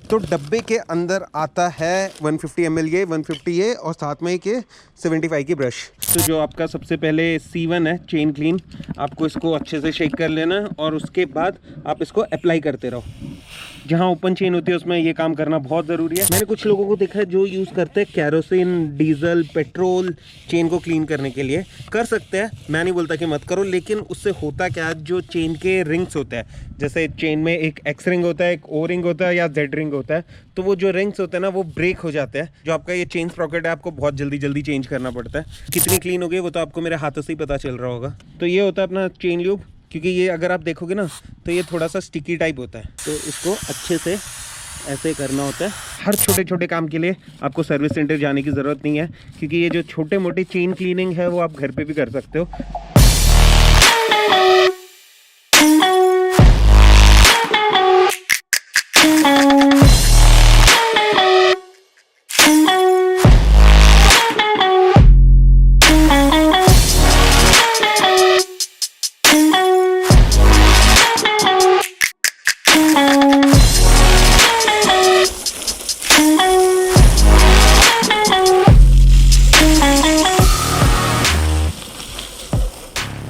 तो डब्बे के अंदर आता है 150 ml ये 150 ये और साथ में एक 75 की ब्रश। तो जो आपका सबसे पहले C1 है चेन क्लीन, आपको इसको अच्छे से शेक कर लेना है और उसके बाद आप इसको अप्लाई करते रहो। जहाँ ओपन चेन होती है उसमें ये काम करना बहुत ज़रूरी है। मैंने कुछ लोगों को देखा है जो यूज़ करते हैं कैरोसिन, डीजल, पेट्रोल चेन को क्लीन करने के लिए। कर सकते हैं, मैं नहीं बोलता कि मत करो, लेकिन उससे होता क्या है, जो चेन के रिंग्स होते हैं, जैसे चेन में एक एक्स रिंग होता है, एक ओ रिंग होता है या जेड रिंग होता है, तो वो जो रिंग्स होते हैं ना वो ब्रेक हो जाते हैं। जो आपका ये चेन स्प्रॉकेट है आपको बहुत जल्दी चेंज करना पड़ता है। कितनी क्लीन हो गई वो तो आपको मेरे हाथों से ही पता चल रहा होगा। तो ये होता है अपना चेन ल्यूब, क्योंकि ये अगर आप देखोगे ना तो ये थोड़ा सा स्टिकी टाइप होता है, तो इसको अच्छे से ऐसे करना होता है। हर छोटे छोटे काम के लिए आपको सर्विस सेंटर जाने की ज़रूरत नहीं है, क्योंकि ये जो छोटे मोटे चेन क्लीनिंग है वो आप घर पे भी कर सकते हो।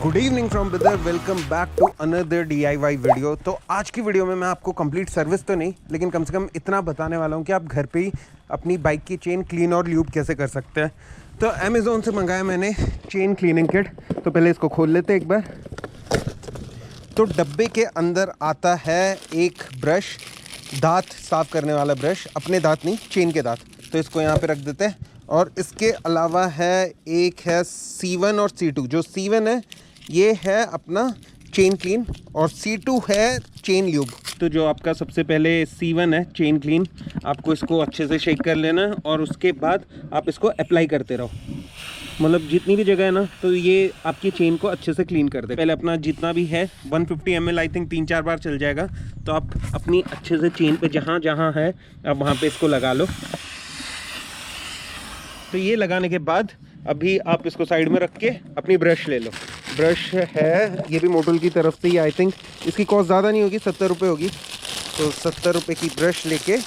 Good evening from Bidar, welcome back to another DIY video. तो आज की वीडियो में मैं आपको कंप्लीट सर्विस तो नहीं, लेकिन कम से कम इतना बताने वाला हूँ कि आप घर पे ही अपनी बाइक की चेन क्लीन और ल्यूब कैसे कर सकते हैं। तो अमेज़ोन से मंगाया मैंने चेन क्लीनिंग किट। तो पहले इसको खोल लेते हैं एक बार। तो डब्बे के अंदर आता है एक ब्रश, दांत साफ करने वाला ब्रश, अपने दांत नहीं, चेन के दांत। तो इसको यहाँ पे रख देते हैं। और इसके अलावा है एक है C1 और C2। जो C1 है ये है अपना चेन क्लीन और C2 है चेन ल्यूब। तो जो आपका सबसे पहले C1 है चेन क्लीन, आपको इसको अच्छे से शेक कर लेना है और उसके बाद आप इसको अप्लाई करते रहो, मतलब जितनी भी जगह है ना, तो ये आपकी चेन को अच्छे से क्लीन कर दे। पहले अपना जितना भी है 150 ml आई थिंक 3-4 बार चल जाएगा। तो आप अपनी अच्छे से चेन पे जहाँ जहाँ है आप वहाँ पे इसको लगा लो। तो ये लगाने के बाद अभी आप इसको साइड में रख के अपनी ब्रश ले लो। ब्रश है ये भी मोटोल की तरफ से ही, आई थिंक इसकी कॉस्ट ज़्यादा नहीं होगी, 70 रुपये होगी। तो 70 रुपये की ब्रश लेके,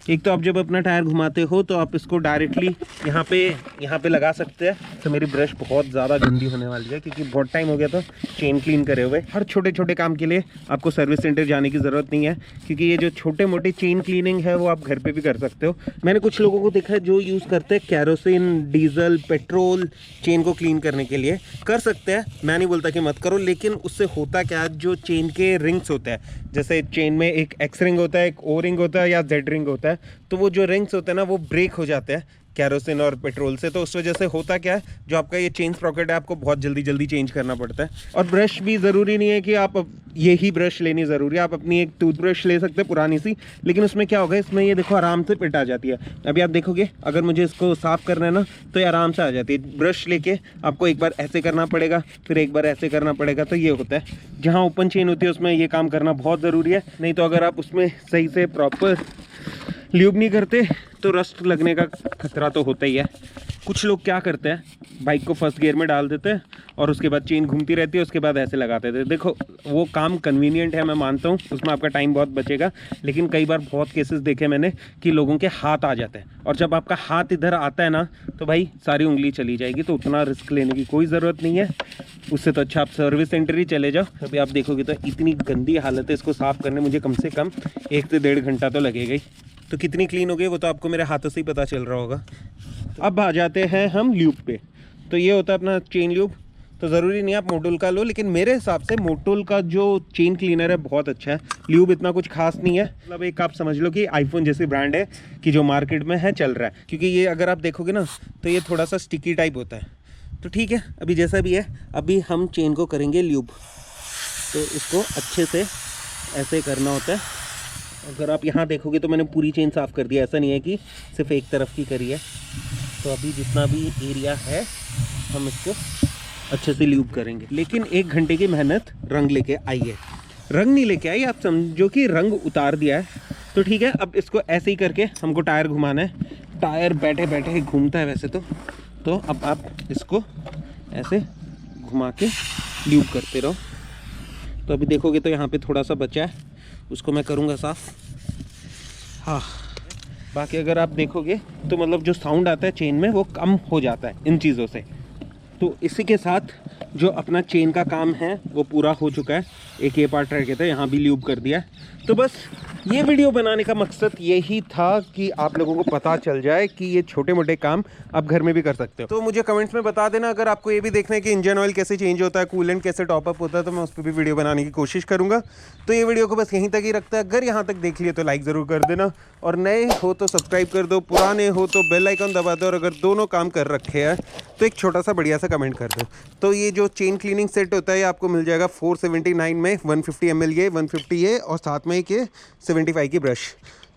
एक तो आप जब अपना टायर घुमाते हो तो आप इसको डायरेक्टली यहाँ पे लगा सकते हैं। तो मेरी ब्रश बहुत ज़्यादा गंदी होने वाली है, क्योंकि बहुत टाइम हो गया था चेन क्लीन करे हुए। हर छोटे छोटे काम के लिए आपको सर्विस सेंटर जाने की ज़रूरत नहीं है, क्योंकि ये जो छोटे मोटे चेन क्लीनिंग है वो आप घर पे भी कर सकते हो। मैंने कुछ लोगों को देखा है जो यूज़ करते हैं कैरोसिन, डीजल, पेट्रोल चेन को क्लीन करने के लिए। कर सकते हैं, मैं नहीं बोलता कि मत करो, लेकिन उससे होता क्या है, जो चेन के रिंग्स होते हैं, जैसे चेन में एक एक्स रिंग होता है, एक ओ रिंग होता है या जेड रिंग होता है, तो वो जो रिंग्स होते हैं ना वो ब्रेक हो जाते हैं कैरोसिन और पेट्रोल से। तो उस वजह से होता क्या है, जो आपका ये चेन स्प्रॉकेट है आपको बहुत जल्दी चेंज करना पड़ता है। और ब्रश भी ज़रूरी नहीं है कि आप ये ही ब्रश लेनी ज़रूरी है, आप अपनी एक टूथब्रश ले सकते हैं पुरानी सी, लेकिन उसमें क्या होगा, इसमें ये देखो आराम से पिट आ जाती है। अभी आप देखोगे अगर मुझे इसको साफ़ करना है ना तो ये आराम से आ जाती है। ब्रश लेके आपको एक बार ऐसे करना पड़ेगा, फिर एक बार ऐसे करना पड़ेगा। तो ये होता है, जहाँ ओपन चेन होती है उसमें ये काम करना बहुत ज़रूरी है। नहीं तो अगर आप उसमें सही से प्रॉपर ल्यूब नहीं करते तो रस्ट लगने का खतरा तो होता ही है। कुछ लोग क्या करते हैं, बाइक को फर्स्ट गियर में डाल देते हैं और उसके बाद चेन घूमती रहती है, उसके बाद ऐसे लगाते थे। देखो वो काम कन्वीनियंट है, मैं मानता हूँ उसमें आपका टाइम बहुत बचेगा, लेकिन कई बार बहुत केसेस देखे मैंने कि लोगों के हाथ आ जाते हैं, और जब आपका हाथ इधर आता है ना तो भाई सारी उंगली चली जाएगी। तो उतना रिस्क लेने की कोई ज़रूरत नहीं है, उससे तो अच्छा आप सर्विस सेंटर ही चले जाओ। अभी आप देखोगे तो इतनी गंदी हालत है, इसको साफ़ करने मुझे कम से कम 1 से 1.5 घंटा तो लगेगा ही। तो कितनी क्लीन हो गई वो तो आपको मेरे हाथों से ही पता चल रहा होगा। अब आ जाते हैं हम ल्यूब पे। तो ये होता है अपना चेन ल्यूब। तो ज़रूरी नहीं आप मोटोल का लो, लेकिन मेरे हिसाब से मोटोल का जो चेन क्लीनर है बहुत अच्छा है। ल्यूब इतना कुछ खास नहीं है, मतलब एक आप समझ लो कि आईफोन जैसी ब्रांड है कि जो मार्केट में है चल रहा है। क्योंकि ये अगर आप देखोगे ना तो ये थोड़ा सा स्टिकी टाइप होता है। तो ठीक है, अभी जैसा भी है, अभी हम चेन को करेंगे ल्यूब। तो इसको अच्छे से ऐसे करना होता है। अगर आप यहाँ देखोगे तो मैंने पूरी चेन साफ़ कर दिया, ऐसा नहीं है कि सिर्फ एक तरफ की करी है। तो अभी जितना भी एरिया है हम इसको अच्छे से ल्यूब करेंगे। लेकिन 1 घंटे की मेहनत रंग लेके आई है। रंग नहीं लेके आई, आप समझो कि रंग उतार दिया है। तो ठीक है, अब इसको ऐसे ही करके हमको टायर घुमाना है। टायर बैठे बैठे घूमता है वैसे तो अब आप इसको ऐसे घुमा के ल्यूब करते रहो। तो अभी देखोगे तो यहाँ पे थोड़ा सा बचा है, उसको मैं करूँगा साफ़। हाँ, बाकी अगर आप देखोगे तो मतलब जो साउंड आता है चेन में वो कम हो जाता है इन चीज़ों से। तो इसी के साथ जो अपना चेन का काम है वो पूरा हो चुका है। एक ये पार्ट रह गया था, यहाँ भी ल्यूब कर दिया है। तो बस ये वीडियो बनाने का मकसद यही था कि आप लोगों को पता चल जाए कि ये छोटे मोटे काम आप घर में भी कर सकते हो। तो मुझे कमेंट्स में बता देना अगर आपको ये भी देखना है कि इंजन ऑयल कैसे चेंज होता है, कूलेंट कैसे टॉपअप होता है, तो मैं उस पर भी वीडियो बनाने की कोशिश करूँगा। तो ये वीडियो को बस यहीं तक ही रखता है। अगर यहाँ तक देख लिए तो लाइक ज़रूर कर देना, और नए हो तो सब्सक्राइब कर दो, पुराने हो तो बेल आइकन दबा दो, और अगर दोनों काम कर रखे हैं तो एक छोटा सा बढ़िया सा कमेंट कर दो। तो ये जो चेन क्लीनिंग सेट होता है आपको मिल जाएगा 479 में, 150 ml ये, 150 ये, और साथ में एक ये 75 की ब्रश।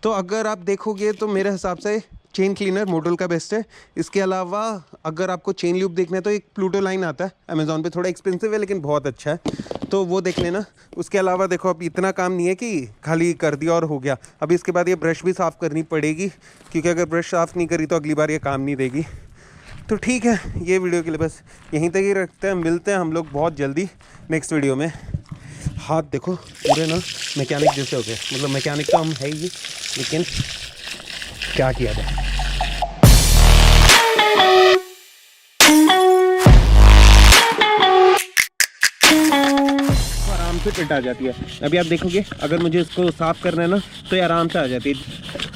तो अगर आप देखोगे तो मेरे हिसाब से चेन क्लीनर मोटोल का बेस्ट है। इसके अलावा अगर आपको चेन ल्यूब देखना है तो एक प्लूटो लाइन आता है अमेज़ॉन पे, थोड़ा एक्सपेंसिव है लेकिन बहुत अच्छा है, तो वो देख लेना। उसके अलावा देखो अब इतना काम नहीं है कि खाली कर दिया और हो गया। अभी इसके बाद ये ब्रश भी साफ़ करनी पड़ेगी, क्योंकि अगर ब्रश साफ़ नहीं करी तो अगली बार ये काम नहीं देगी। तो ठीक है, ये वीडियो के लिए बस यहीं तक ही रखते हैं। मिलते हैं हम लोग बहुत जल्दी नेक्स्ट वीडियो में। हाथ देखो पूरे ना मैकेनिक जैसे हो गए, मतलब मैकेनिक तो हम है ही, लेकिन क्या किया जाए। आराम से पिट आ जाती है। अभी आप देखोगे अगर मुझे इसको साफ़ करना है ना तो ये आराम से आ जाती है।